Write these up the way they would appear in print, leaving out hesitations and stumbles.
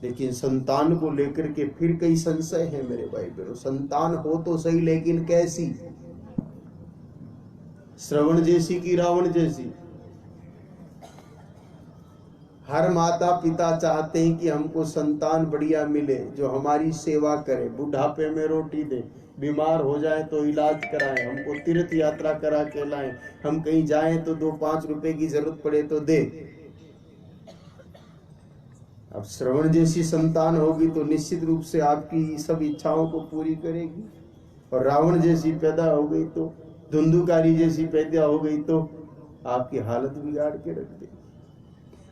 लेकिन संतान को लेकर के फिर कई संशय है मेरे भाई बहनों। संतान हो तो सही, लेकिन कैसी? श्रवण जैसी कि रावण जैसी? हर माता पिता चाहते हैं कि हमको संतान बढ़िया मिले, जो हमारी सेवा करे, बुढ़ापे में रोटी दे, बीमार हो जाए तो इलाज कराए, हमको तीर्थ यात्रा करा के लाए, हम कहीं जाएं तो 2-5 रुपए की जरूरत पड़े तो दे। अब श्रवण जैसी संतान होगी तो निश्चित रूप से आपकी सब इच्छाओं को पूरी करेगी, और रावण जैसी पैदा हो गई तो, धुंधुकारी जैसी पैदा हो गई तो आपकी हालत बिगाड़ के रख देगी।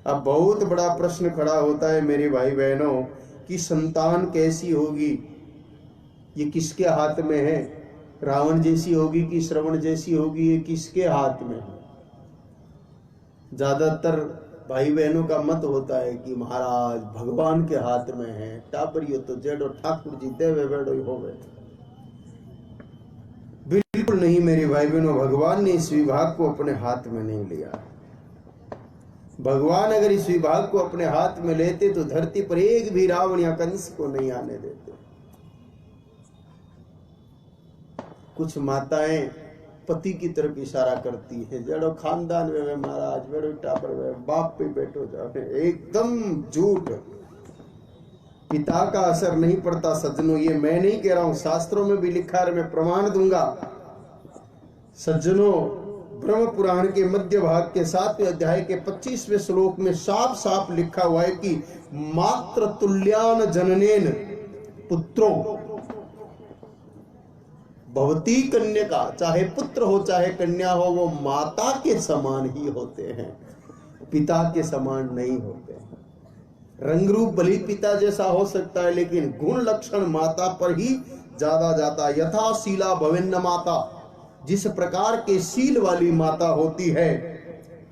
अब बहुत बड़ा प्रश्न खड़ा होता है मेरे भाई बहनों कि संतान कैसी होगी, ये किसके हाथ में है? रावण जैसी होगी कि श्रवण जैसी होगी, ये किसके हाथ में है? ज्यादातर भाई बहनों का मत होता है कि महाराज भगवान के हाथ में है, टाबरियो तो जेडो ठाकुर जी देवे बेड़ो हो गए। बिल्कुल नहीं मेरे भाई बहनों, भगवान ने इस विभाग को अपने हाथ में नहीं लिया। भगवान अगर इस विभाग को अपने हाथ में लेते तो धरती पर एक भी रावण या कंस को नहीं आने देते। कुछ माताएं पति की तरफ इशारा करती है, जड़ो खानदान वे महाराज बेड़ो टापर वे बाप पे बैठो जाओ, एकदम झूठ। पिता का असर नहीं पड़ता सज्जनों, ये मैं नहीं कह रहा हूं, शास्त्रों में भी लिखा है, मैं प्रमाण दूंगा सज्जनों। ब्रह्म पुराण के मध्य भाग के 7वें अध्याय के 25वें श्लोक में साफ साफ लिखा हुआ है कि मात्र तुल्यान जननेन पुत्रो भवती कन्या, चाहे पुत्र हो चाहे कन्या हो, वो माता के समान ही होते हैं, पिता के समान नहीं होते। रंग रूप भली पिता जैसा हो सकता है, लेकिन गुण लक्षण माता पर ही ज्यादा जाता। यथा शीला भवेन्न माता, जिस प्रकार के शील वाली माता होती है,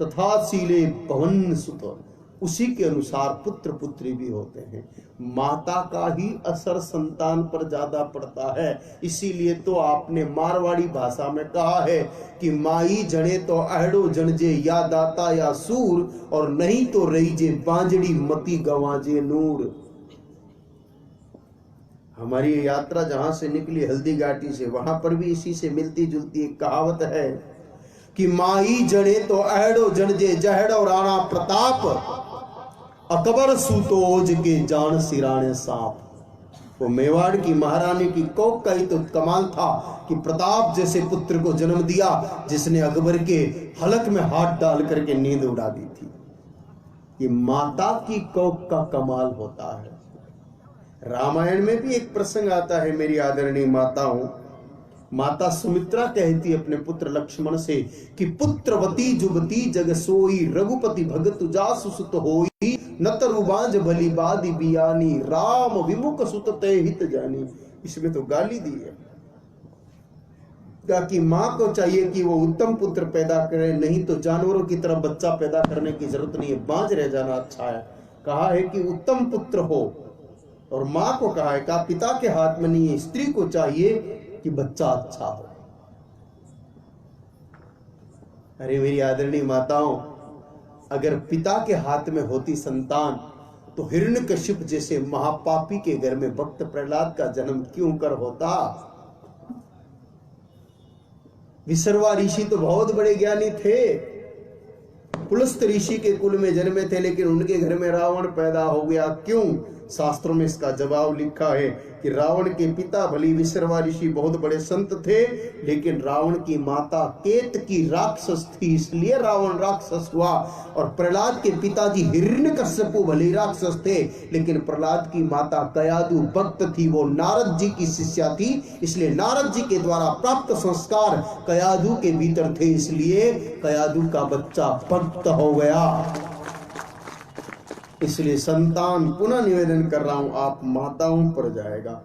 तथा शीले भवन सुत, उसी के अनुसार पुत्र पुत्री भी होते हैं। माता का ही असर संतान पर ज्यादा पड़ता है। इसीलिए तो आपने मारवाड़ी भाषा में कहा है कि माई जने तो अहड़ो जनजे, या दाता या सूर, और नहीं तो रही जे बांजड़ी मती गवाजे नूर। हमारी यात्रा जहां से निकली हल्दी घाटी से, वहां पर भी इसी से मिलती जुलती एक कहावत है कि माई जड़े तो अहड़ो जनजे, जहड़ो राणा प्रताप, अकबर सूतोज के जान सिराने सांप। वो मेवाड़ की महारानी की कोख का ही तो कमाल था कि प्रताप जैसे पुत्र को जन्म दिया, जिसने अकबर के हलक में हाथ डाल करके नींद उड़ा दी थी। ये माता की कोख का कमाल होता है। रामायण में भी एक प्रसंग आता है मेरी आदरणीय माताओं। माता सुमित्रा कहती है अपने पुत्र लक्ष्मण से कि पुत्रवती जुबती जग सोई, रघुपति भगत जासु सुत होई, नतरु बांझ भली बादी बियानी, राम विमुख सुत ते हित जानी। इसमें तो गाली दी है कि माँ को चाहिए कि वो उत्तम पुत्र पैदा करे, नहीं तो जानवरों की तरह बच्चा पैदा करने की जरूरत नहीं है, बांझ रह जाना अच्छा है। कहा है कि उत्तम पुत्र हो, और माँ को कहा है कि पिता के हाथ में नहीं है, स्त्री को चाहिए कि बच्चा अच्छा हो। अरे मेरी आदरणीय माताओं, अगर पिता के हाथ में होती संतान तो हिरण्यकशिप जैसे महापापी के घर में भक्त प्रहलाद का जन्म क्यों कर होता। विसर्वा ऋषि तो बहुत बड़े ज्ञानी थे, पुलस्त ऋषि के कुल में जन्मे थे, लेकिन उनके घर में रावण पैदा हो गया। क्यों? शास्त्रों में इसका जवाब लिखा है कि रावण के पिता भली विसर्वा ऋषि बहुत बड़े संत थे, लेकिन रावण की माता केतकी राक्षस थी, इसलिए रावण राक्षस हुआ। और प्रहलाद के पिताजी हिरण्यकश्यपु भले राक्षस थे, लेकिन प्रहलाद की माता कयादु भक्त थी, वो नारद जी की शिष्या थी, इसलिए नारद जी के द्वारा प्राप्त संस्कार कयादु के भीतर थे, इसलिए कयादु का बच्चा भक्त हो गया। इसलिए संतान, पुनः निवेदन कर रहा हूं, आप माताओं पर जाएगा।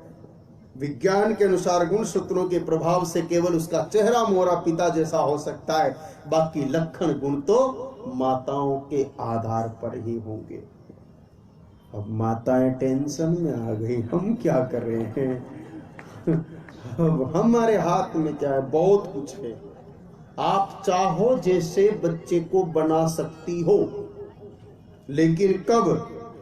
विज्ञान के अनुसार गुण सूत्रों के प्रभाव से केवल उसका चेहरा मोहरा पिता जैसा हो सकता है, बाकी लक्षण गुण तो माताओं के आधार पर ही होंगे। अब माताएं टेंशन में आ गई, हम क्या कर रहे हैं? अब हमारे हाथ में क्या है? बहुत कुछ है। आप चाहो जैसे बच्चे को बना सकती हो, लेकिन कब?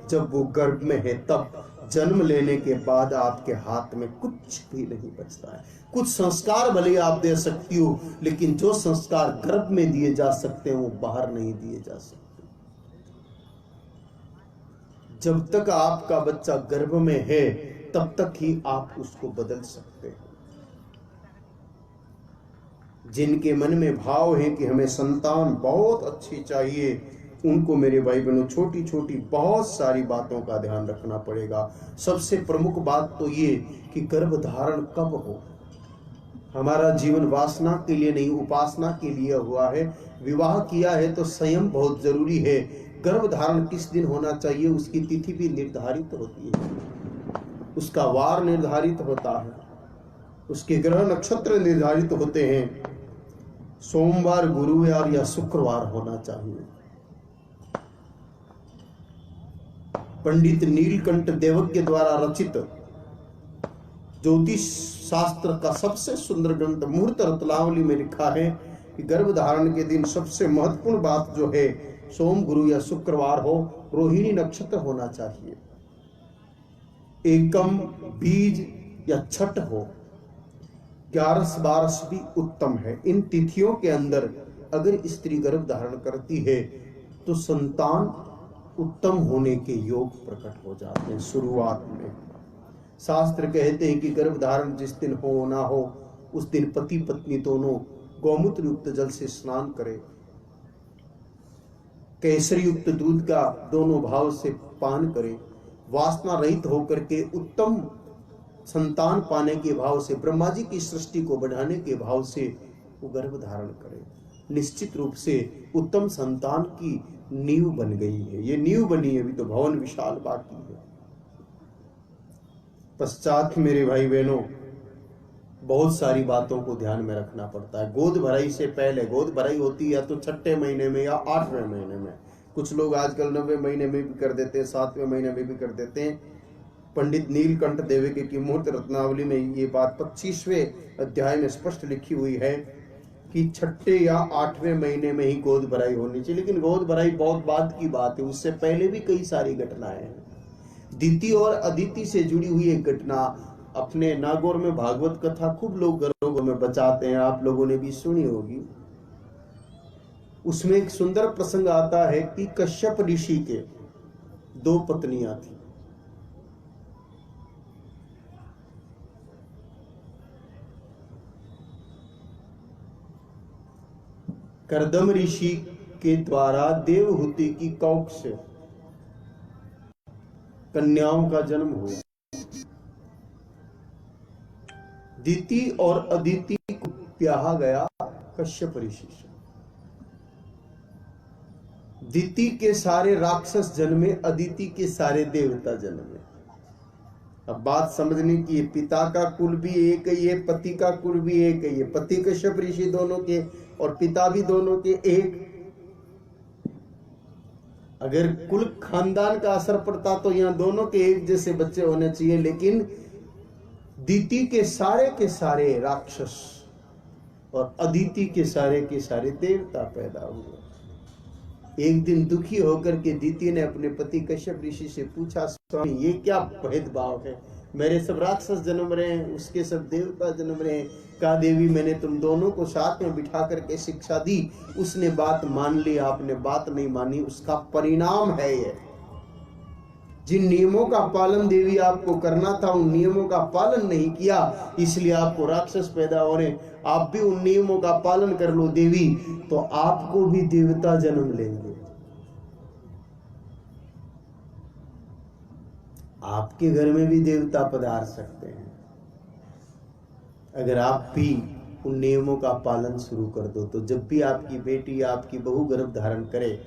जब वो गर्भ में है तब। जन्म लेने के बाद आपके हाथ में कुछ भी नहीं बचता है। कुछ संस्कार भले आप दे सकती हो, लेकिन जो संस्कार गर्भ में दिए जा सकते हैं वो बाहर नहीं दिए जा सकते। जब तक आपका बच्चा गर्भ में है तब तक ही आप उसको बदल सकते हैं। जिनके मन में भाव है कि हमें संतान बहुत अच्छी चाहिए, उनको मेरे भाई बहनों छोटी छोटी बहुत सारी बातों का ध्यान रखना पड़ेगा। सबसे प्रमुख बात तो ये कि गर्भ धारण कब हो। हमारा जीवन वासना के लिए नहीं, उपासना के लिए हुआ है। विवाह किया है तो संयम बहुत जरूरी है। गर्भ धारण किस दिन होना चाहिए उसकी तिथि भी निर्धारित होती है, उसका वार निर्धारित होता है, उसके ग्रह नक्षत्र निर्धारित होते हैं। सोमवार, गुरुवार या शुक्रवार होना चाहिए। पंडित नीलकंठ देवज्ञ द्वारा रचित ज्योतिष शास्त्र का सबसे सुंदर ग्रंथ मुहूर्त रत्नावली में लिखा है कि गर्भ धारण के दिन सबसे महत्वपूर्ण बात जो है सोम, गुरु या शुक्रवार हो, रोहिणी नक्षत्र होना चाहिए, एकम, बीज या छठ हो, 11-12 भी उत्तम है। इन तिथियों के अंदर अगर स्त्री गर्भ धारण करती है तो संतान उत्तम होने के योग प्रकट हो जाते हैं। शुरुआत में शास्त्र कहते हैं कि गर्भ धारण जिस दिन हो ना हो उस दिन पति पत्नी दोनों गौमूत्र युक्त जल से स्नान करें, केसर युक्त दूध का दोनों भाव से पान करें, वासना रहित होकर के उत्तम संतान पाने के भाव से, ब्रह्मा जी की सृष्टि को बढ़ाने के भाव से वो गर्भ धारण करें। निश्चित रूप से उत्तम संतान की नींव बन गई है। ये नींव बनी है, अभी तो भवन विशाल बाकी है। पश्चात मेरे भाई बहनों बहुत सारी बातों को ध्यान में रखना पड़ता है। गोद भराई से पहले, गोद भराई होती है या तो 6ठे महीने में या 8वें महीने में, कुछ लोग आजकल 9वें महीने में भी कर देते हैं, 7वें महीने में भी कर देते हैं। पंडित नीलकंठ देवज्ञ की मुहूर्त रत्नावली में ये बात 25वें अध्याय में स्पष्ट लिखी हुई है कि 6ठे या 8वें महीने में ही गोद भराई होनी चाहिए। लेकिन गोद भराई बहुत बाद की बात है, उससे पहले भी कई सारी घटनाएं हैं। दिति और अदिति से जुड़ी हुई एक घटना अपने नागौर में भागवत कथा खूब लोग घरों में बचाते हैं, आप लोगों ने भी सुनी होगी। उसमें एक सुंदर प्रसंग आता है कि कश्यप ऋषि के 2 पत्नियां थी। कर्दम ऋषि के द्वारा देवहूति की कौख से कन्याओं का जन्म हुआ। दिति और अदिति को ब्याहा गया कश्यप ऋषि से। दिति के सारे राक्षस जन्मे, अदिति के सारे देवता जन्मे। अब बात समझने की, पिता का कुल भी एक ही है, पति का कुल भी एक ही है। पति कश्यप ऋषि दोनों के और पिता भी दोनों के एक। अगर कुल खानदान का असर पड़ता तो यहाँ दोनों के एक जैसे बच्चे होने चाहिए, लेकिन दिति के सारे राक्षस और अदिति के सारे देवता पैदा हुए। एक दिन दुखी होकर के दिति ने अपने पति कश्यप ऋषि से पूछा, स्वामी ये क्या भेदभाव है, मेरे सब राक्षस जन्म रहे हैं, उसके सब देवता जन्म रहे हैं। कहा देवी मैंने तुम दोनों को साथ में बिठा करके शिक्षा दी, उसने बात मान ली, आपने बात नहीं मानी, उसका परिणाम है ये। जिन नियमों का पालन देवी आपको करना था उन नियमों का पालन नहीं किया, इसलिए आपको राक्षस पैदा हो रहे। आप भी उन नियमों का पालन कर लो देवी, तो आपको भी देवता जन्म लेंगे, आपके घर में भी देवता पधार सकते हैं, अगर आप भी उन नियमों का पालन शुरू कर दो। तो जब भी आपकी बेटी या आपकी बहू गर्भ धारण करे,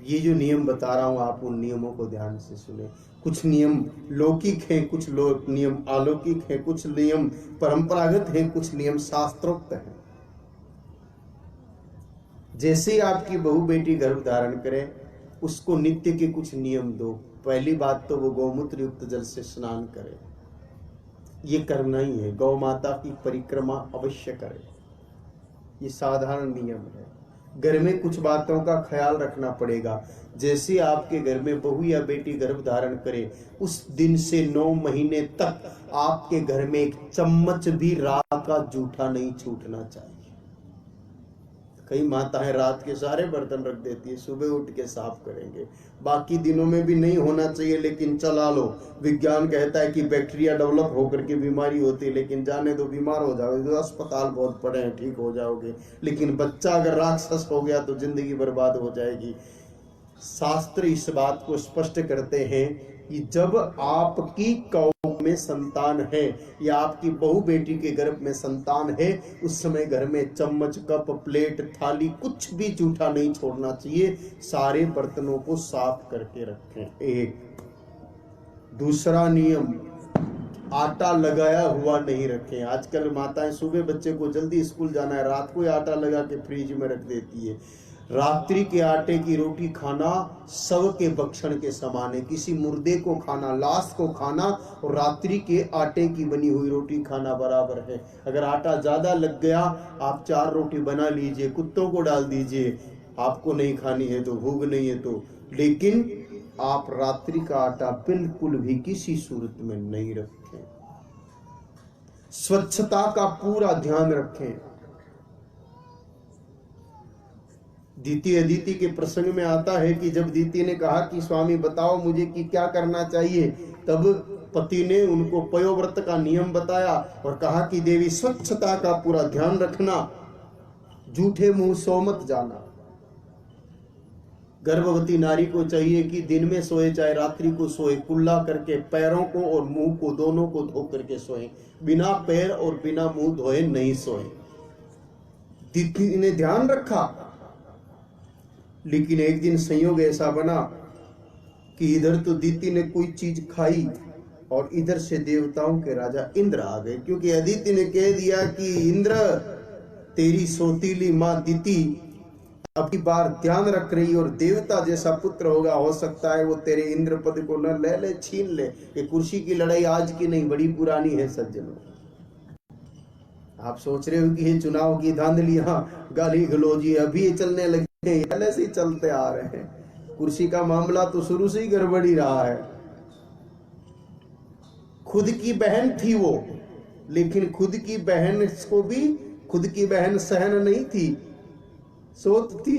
ये जो नियम बता रहा हूं आप उन नियमों को ध्यान से सुने। कुछ नियम लौकिक हैं, कुछ नियम अलौकिक हैं, कुछ नियम परंपरागत हैं, कुछ नियम शास्त्रोक्त हैं। जैसे ही आपकी बहू बेटी गर्भ धारण करे उसको नित्य के कुछ नियम दो। पहली बात तो वो गौमूत्र युक्त जल से स्नान करे, ये करना ही है। गौ माता की परिक्रमा अवश्य करे, ये साधारण नियम है। घर में कुछ बातों का ख्याल रखना पड़ेगा। जैसे आपके घर में बहू या बेटी गर्भ धारण करे, उस दिन से 9 महीने तक आपके घर में एक चम्मच भी रात का जूठा नहीं छूटना चाहिए। कई माताएं रात के सारे बर्तन रख देती है, सुबह उठ के साफ करेंगे। बाकी दिनों में भी नहीं होना चाहिए, लेकिन चला लो। विज्ञान कहता है कि बैक्टीरिया डेवलप होकर के बीमारी होती है, लेकिन जाने दो, बीमार हो जाओगे तो अस्पताल बहुत पड़े हैं, ठीक हो जाओगे। लेकिन बच्चा अगर राक्षस हो गया तो जिंदगी बर्बाद हो जाएगी। शास्त्र इस बात को स्पष्ट करते हैं कि जब आपकी कौम में संतान है या आपकी बहू बेटी के गर्भ में संतान है, उस समय घर में चम्मच, कप, प्लेट, थाली कुछ भी जूठा नहीं छोड़ना चाहिए। सारे बर्तनों को साफ करके रखें। एक दूसरा नियम, आटा लगाया हुआ नहीं रखें। आजकल माताएं सुबह बच्चे को जल्दी स्कूल जाना है, रात को आटा लगा के फ्रिज में रख देती है। रात्रि के आटे की रोटी खाना शव के भक्षण के समान है। किसी मुर्दे को खाना, लाश को खाना और रात्रि के आटे की बनी हुई रोटी खाना बराबर है। अगर आटा ज्यादा लग गया, आप 4 रोटी बना लीजिए, कुत्तों को डाल दीजिए, आपको नहीं खानी है तो, भूख नहीं है तो। लेकिन आप रात्रि का आटा बिल्कुल भी किसी सूरत में नहीं रखें। स्वच्छता का पूरा ध्यान रखें। दीति अदिति के प्रसंग में आता है कि जब दीति ने कहा कि स्वामी बताओ मुझे कि क्या करना चाहिए, तब पति ने उनको पयोव्रत का नियम बताया और कहा कि देवी स्वच्छता का पूरा ध्यान रखना, जूठे मुंह सो मत जाना। गर्भवती नारी को चाहिए कि दिन में सोए चाहे रात्रि को सोए, कुल्ला करके पैरों को और मुंह को दोनों को धो करके सोए, बिना पैर और बिना मुंह धोए नहीं सोए। दीति ने ध्यान रखा। लेकिन एक दिन संयोग ऐसा बना कि इधर तो दीति ने कोई चीज खाई और इधर से देवताओं के राजा इंद्र आ गए, क्योंकि अदिति ने कह दिया कि इंद्र, तेरी सौतीली मां दीति अब की बार ध्यान रख रही और देवता जैसा पुत्र होगा, हो सकता है वो तेरे इंद्र पद को न ले ले, छीन ले। ये कुर्सी की लड़ाई आज की नहीं, बड़ी पुरानी है सज्जनों। आप सोच रहे हो कि ये चुनाव की धांधलियां, गाली गलौजी अभी ये चलने लगी, पहले से ही चलते आ रहे हैं। कुर्सी का मामला तो शुरू से ही गड़बड़ी रहा है। खुद की बहन थी वो, लेकिन खुद की बहन को भी खुद की बहन सहन नहीं थी, सोच थी।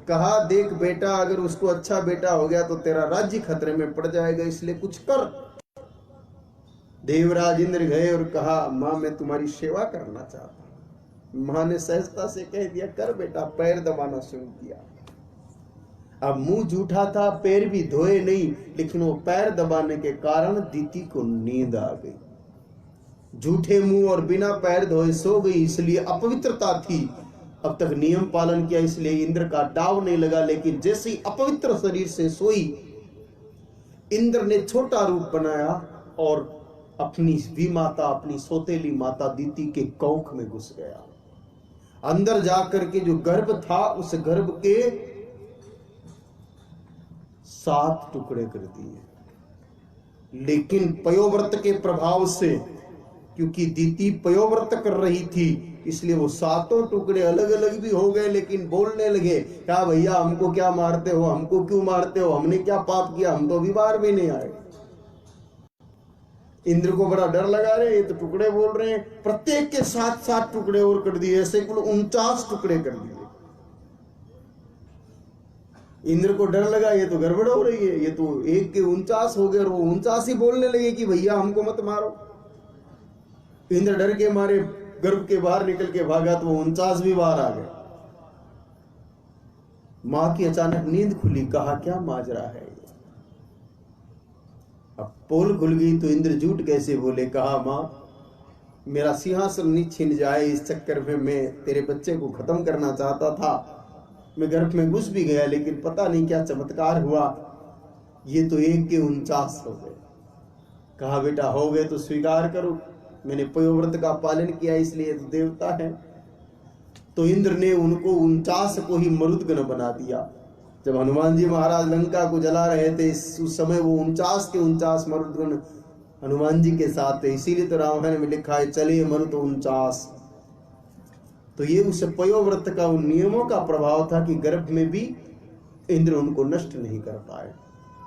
कहा देख बेटा, अगर उसको अच्छा बेटा हो गया तो तेरा राज्य खतरे में पड़ जाएगा, इसलिए कुछ कर। देवराज इंद्र गए और कहा मां मैं तुम्हारी सेवा करना चाहता हूं। मां ने सहजता से कह दिया कर बेटा, पैर दबाना शुरू किया। अब मुंह जूठा था, पैर भी धोए नहीं, लेकिन वो पैर दबाने के कारण दीति को नींद आ गई। जूठे मुंह और बिना पैर धोए सो गई, इसलिए अपवित्रता थी। अब तक नियम पालन किया इसलिए इंद्र का डाव नहीं लगा, लेकिन जैसे ही अपवित्र शरीर से सोई, इंद्र ने छोटा रूप बनाया और अपनी विमाता, अपनी सौतेली माता दीति के कोख में घुस गया। अंदर जाकर के जो गर्भ था, उस गर्भ के 7 टुकड़े कर दिए। लेकिन पयोव्रत के प्रभाव से, क्योंकि दीति पयोव्रत कर रही थी, इसलिए वो 7 टुकड़े अलग अलग भी हो गए। लेकिन बोलने लगे क्या भैया हमको क्या मारते हो, हमको क्यों मारते हो, हमने क्या पाप किया, हम तो अभी बाहर भी नहीं आए। इंद्र को बड़ा डर लगा रहे, ये तो टुकड़े बोल रहे हैं। प्रत्येक के 7-7 टुकड़े और कर दिए, ऐसे कुल 49 टुकड़े कर दिए। इंद्र को डर लगा ये तो गड़बड़ हो रही है, ये तो 1 के 49 हो गए और वो 49 ही बोलने लगे कि भैया हमको मत मारो। इंद्र डर के मारे गर्भ के बाहर निकल के भागा तो वो 49 भी बाहर आ गए। मां की अचानक नींद खुली, कहा क्या माजरा है। अब पोल खुल गई तो इंद्र झूठ कैसे बोले। कहा मां मेरा सिंहासन नहीं छिन जाए, इस चक्कर में मैं तेरे बच्चे को खत्म करना चाहता था। मैं गर्भ में घुस भी गया, लेकिन पता नहीं क्या चमत्कार हुआ, ये तो 1 के 49 हो गए। कहा बेटा हो गए तो स्वीकार करो, मैंने पयोव्रत का पालन किया इसलिए तो देवता है। तो इंद्र ने उनको 49 को ही मरुदगण बना दिया। जब हनुमान जी महाराज लंका को जला रहे थे, उस समय वो 49 के 49 मरुदगण हनुमान जी के साथ थे। इसीलिए तो रामायण में लिखा है चले मरुत 49। तो ये उस पयोव्रत का उन नियमों का प्रभाव था कि गर्भ में भी इंद्र उनको नष्ट नहीं कर पाए।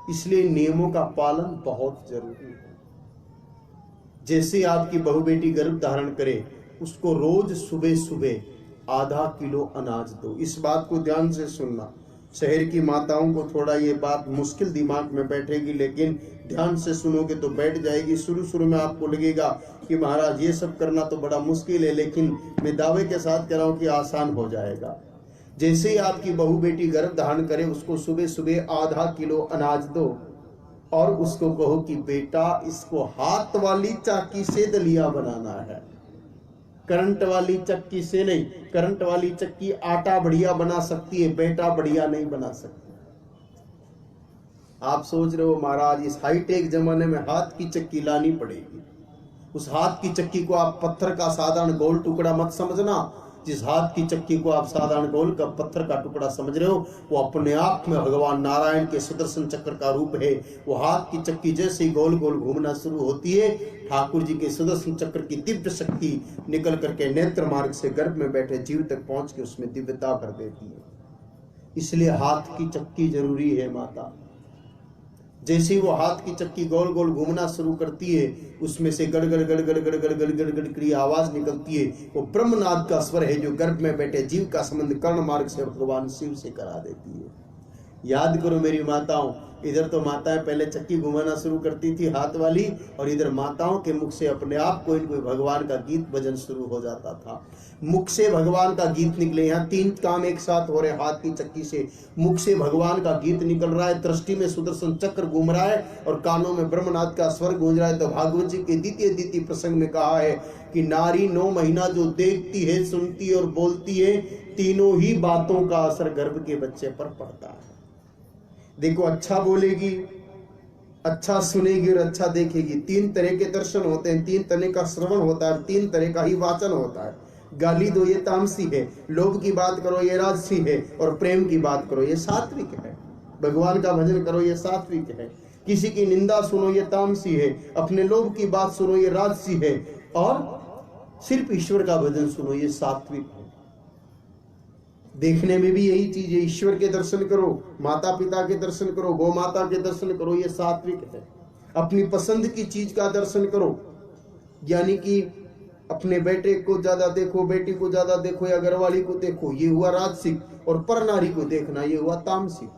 इसलिए नियमों का पालन बहुत जरूरी है। जैसे आपकी बहू बेटी गर्भ धारण करे, उसको रोज सुबह सुबह आधा किलो अनाज दो। इस बात को ध्यान से सुनना। शहर की माताओं को थोड़ा ये बात मुश्किल दिमाग में बैठेगी, लेकिन ध्यान से सुनोगे तो बैठ जाएगी। शुरू शुरू में आपको लगेगा कि महाराज ये सब करना तो बड़ा मुश्किल है, लेकिन मैं दावे के साथ कह रहा हूं कि आसान हो जाएगा। जैसे ही आपकी बहू बेटी गर्भ धारण करे, उसको सुबह सुबह आधा किलो अनाज दो और उसको कहो कि बेटा इसको हाथ वाली चाकी से दलिया बनाना है, करंट वाली चक्की से नहीं। करंट वाली चक्की आटा बढ़िया बना सकती है, बेटा बढ़िया नहीं बना सकती। आप सोच रहे हो महाराज इस हाईटेक जमाने में हाथ की चक्की लानी पड़ेगी। उस हाथ की चक्की को आप पत्थर का साधारण गोल टुकड़ा मत समझना। जिस हाथ की चक्की को आप साधारण गोल का पत्थर का टुकड़ा समझ रहे हो, वो अपने आप में भगवान नारायण के सुदर्शन चक्र का रूप है। वो हाथ की चक्की जैसे ही गोल गोल घूमना शुरू होती है, ठाकुर जी के सुदर्शन चक्र की दिव्य शक्ति निकल करके नेत्र मार्ग से गर्भ में बैठे जीव तक पहुंच के उसमें दिव्यता भर देती है। इसलिए हाथ की चक्की जरूरी है माता। जैसे ही वो हाथ की चक्की गोल गोल घूमना शुरू करती है, उसमें से गड़ गड़ गड़ गड़ गड़ गड़ गड़ गड़ गड़ की आवाज निकलती है। वो ब्रह्मनाद का स्वर है जो गर्भ में बैठे जीव का संबंध कर्ण मार्ग से भगवान शिव से करा देती है। याद करो मेरी माताओं, इधर तो माताएं पहले चक्की घुमाना शुरू करती थी हाथ वाली, और इधर माताओं के मुख से अपने आप कोई न कोई भगवान का गीत भजन शुरू हो जाता था। मुख से भगवान का गीत निकले। यहाँ तीन काम एक साथ हो रहे। हाथ की चक्की से मुख से भगवान का गीत निकल रहा है, दृष्टि में सुदर्शन चक्र घूम रहा है और कानों में ब्रह्मनाद का स्वर गूंज रहा है। तो भागवत जी के द्वितीय प्रसंग में कहा है कि नारी 9 महीना जो देखती है, सुनती और बोलती है, तीनों ही बातों का असर गर्भ के बच्चे पर पड़ता है। देखो, अच्छा बोलेगी, अच्छा सुनेगी और अच्छा देखेगी। 3 तरह के दर्शन होते हैं, 3 तरह का श्रवण होता है, 3 तरह का ही वाचन होता है। गाली दो ये तामसी है, लोभ की बात करो ये राजसी है, और प्रेम की बात करो ये सात्विक है। भगवान का भजन करो ये सात्विक है। किसी की निंदा सुनो ये तामसी है, अपने लोभ की बात सुनो ये राजसी है, और सिर्फ ईश्वर का भजन सुनो ये सात्विक है। देखने में भी यही चीज है। ईश्वर के दर्शन करो, माता पिता के दर्शन करो, गौ माता के दर्शन करो, ये सात्विक है। अपनी पसंद की चीज का दर्शन करो, यानी कि अपने बेटे को ज्यादा देखो, बेटी को ज्यादा देखो या घरवाली को देखो, ये हुआ राजसिक, और पर नारी को देखना ये हुआ तामसिक।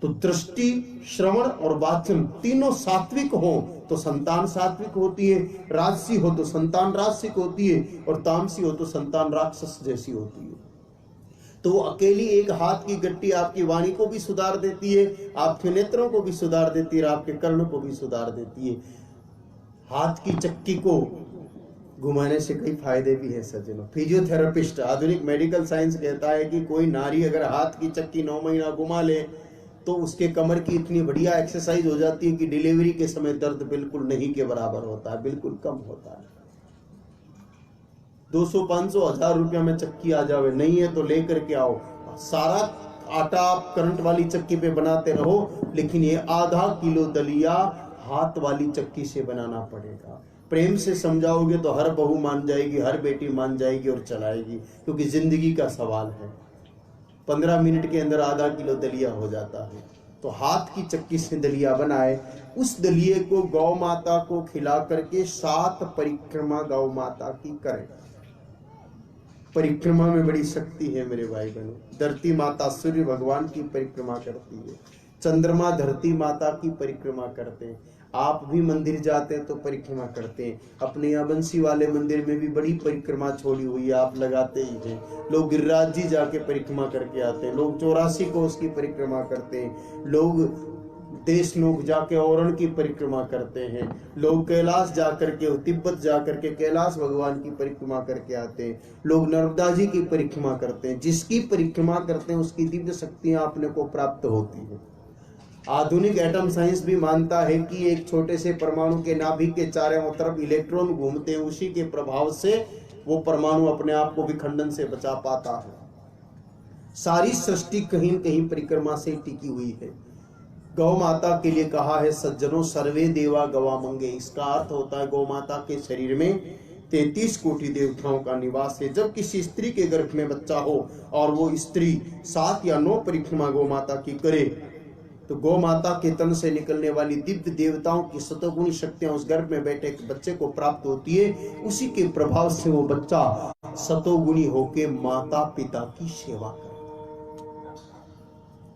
तो दृष्टि, श्रवण और वाचन तीनों सात्विक हो तो संतान सात्विक होती है, राजसी हो तो संतान राजसिक होती है, और तामसी हो तो संतान राक्षस जैसी होती है। तो वो अकेली एक हाथ की गट्टी आपकी वाणी को भी सुधार देती है, आपके नेत्रों को भी सुधार देती है, आपके कर्ण को भी सुधार देती है। हाथ की चक्की को घुमाने से कई फायदे भी हैं सज्जनों। फिजियोथेरेपिस्ट, आधुनिक मेडिकल साइंस कहता है कि कोई नारी अगर हाथ की चक्की 9 महीना घुमा ले तो उसके कमर की इतनी बढ़िया एक्सरसाइज हो जाती है कि डिलीवरी के समय दर्द बिल्कुल नहीं के बराबर होता है, बिल्कुल कम होता है। 200, 500, 1000 रुपया में चक्की आ जावे, नहीं है तो लेकर के आओ। सारा आटा आप करंट वाली चक्की पे बनाते रहो, लेकिन ये आधा किलो दलिया हाथ वाली चक्की से बनाना पड़ेगा। प्रेम से समझाओगे तो हर बहू मान जाएगी, हर बेटी मान जाएगी और चलाएगी, क्योंकि जिंदगी का सवाल है। 15 मिनट के अंदर आधा किलो दलिया हो जाता है। तो हाथ की चक्की से दलिया बनाए, उस दलिये को गौ माता को खिला करके 7 परिक्रमा गौ माता की करें। परिक्रमा में बड़ी शक्ति है मेरे भाई बहनों। धरती माता सूर्य भगवान की परिक्रमा करती है, चंद्रमा धरती माता की परिक्रमा करते हैं। आप भी मंदिर जाते हैं तो परिक्रमा करते हैं। अपने यहाँ बंसी वाले मंदिर में भी बड़ी परिक्रमा छोड़ी हुई है, आप लगाते ही हैं। लोग गिरिराज जी जाके परिक्रमा करके आते हैं, लोग 84 को उसकी परिक्रमा करते हैं, लोग देश लोग जाके औरण की परिक्रमा करते हैं, लोग कैलाश जाकर के, तिब्बत जाकर के कैलाश भगवान की परिक्रमा करके आते हैं, लोग नर्मदा जी की परिक्रमा करते हैं। जिसकी परिक्रमा करते हैं उसकी दिव्य शक्तियां अपने को प्राप्त होती है। आधुनिक एटम साइंस भी मानता है कि एक छोटे से परमाणु के नाभिक के चारों तरफ इलेक्ट्रॉन घूमते हैं, उसी के प्रभाव से वो परमाणु अपने आप को विखंडन से बचा पाता है। सारी सृष्टि कहीं न कहीं परिक्रमा से टिकी हुई है। गौ माता के लिए कहा है सज्जनों, सर्वे देवा गवामंगे। इसका अर्थ होता है गौ माता के शरीर में 33 कोटि देवताओं का निवास है। जब किसी स्त्री के गर्भ में बच्चा हो और वो स्त्री 7 या 9 परिक्रमा गौ माता की करे, तो गौ माता के तन से निकलने वाली दिव्य देवताओं की सतोगुणी शक्तियां उस गर्भ में बैठे एक बच्चे को प्राप्त होती है। उसी के प्रभाव से वो बच्चा सतोगुणी होके माता पिता की सेवा करे।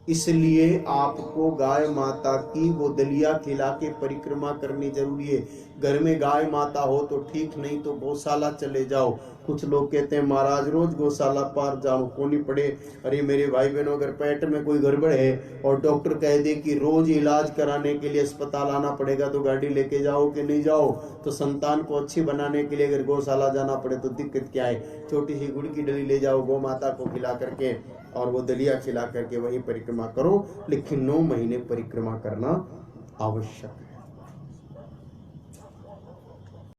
इसलिए आपको गाय माता की वो दलिया खिला के परिक्रमा करनी जरूरी है। घर में गाय माता हो तो ठीक, नहीं तो गौशाला चले जाओ। कुछ लोग कहते हैं महाराज रोज गौशाला पार जाओ को नहीं पड़े। अरे मेरे भाई बहनों, अगर पेट में कोई गड़बड़ है और डॉक्टर कह दे कि रोज इलाज कराने के लिए अस्पताल आना पड़ेगा, तो गाड़ी लेके जाओ कि नहीं जाओ? तो संतान को अच्छी बनाने के लिए अगर गौशाला जाना पड़े तो दिक्कत क्या है? छोटी सी गुड़ की डली ले जाओ, गौ माता को खिला करके और वो दलिया खिला करके वही परिक्रमा करो। लेकिन 9 महीने परिक्रमा करना आवश्यक है।